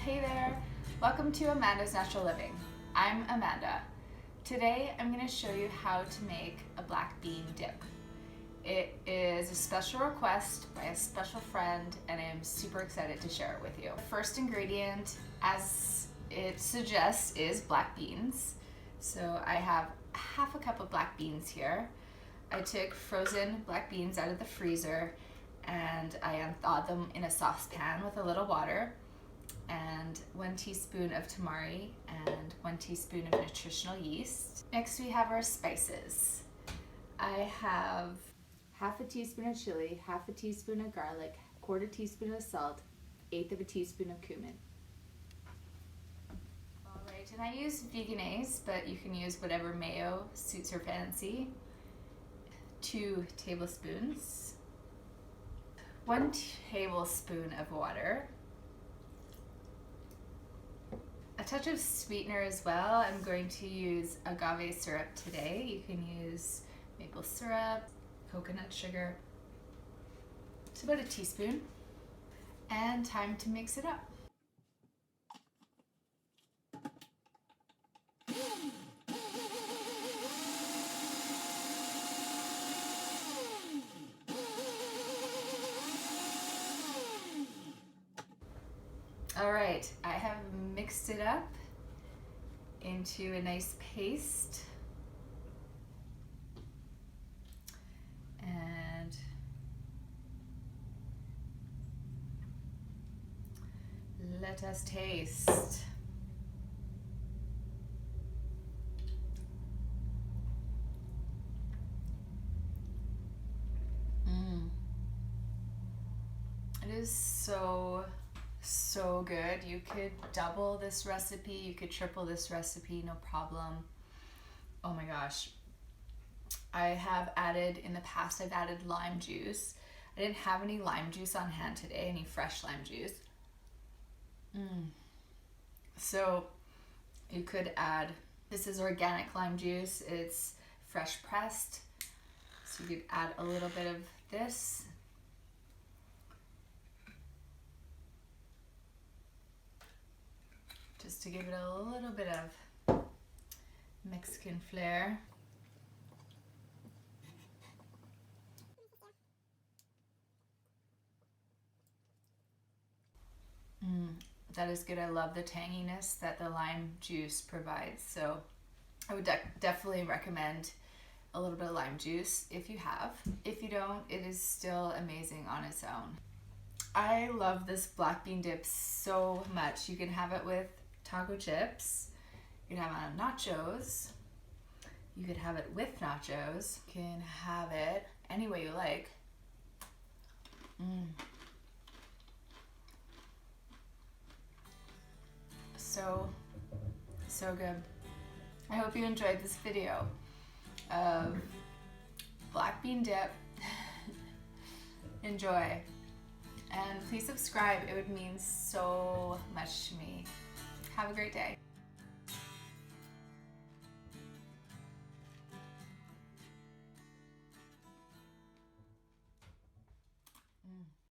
Hey there, welcome to Amanda's Natural Living. I'm Amanda. Today I'm going to show you how to make a black bean dip. It is a special request by a special friend and I'm super excited to share it with you. The first ingredient, as it suggests, is black beans. So I have half a cup of black beans here. I took frozen black beans out of the freezer and I unthawed them in a saucepan with a little water, and 1 teaspoon of tamari and 1 teaspoon of nutritional yeast. Next we have our spices. I have half a teaspoon of chili, half a teaspoon of garlic, 1/4 teaspoon of salt, 1/8 of a teaspoon of cumin. Alright, and I use Vegenaise, but you can use whatever mayo suits your fancy. 2 tablespoons. 1 tablespoon of water. A touch of sweetener as well. I'm going to use agave syrup today. You can use maple syrup, coconut sugar. It's about a teaspoon. And time to mix it up. All right, I have mixed it up into a nice paste. And let us taste. It is so good. You could double this recipe, you could triple this recipe, no problem. Oh my gosh. I have added, in the past I've added lime juice. I didn't have any lime juice on hand today, any fresh lime juice. So you could add, this is organic lime juice, it's fresh pressed. So you could add a little bit of this. Just to give it a little bit of Mexican flair. That is good. I love the tanginess that the lime juice provides. So I would definitely recommend a little bit of lime juice if you have. If you don't, it is still amazing on its own. I love this black bean dip so much. You can have it with taco chips, you can have it on nachos, you could have it with nachos, you can have it any way you like. So good. I hope you enjoyed this video of black bean dip. Enjoy. And please subscribe, it would mean so much to me. Have a great day.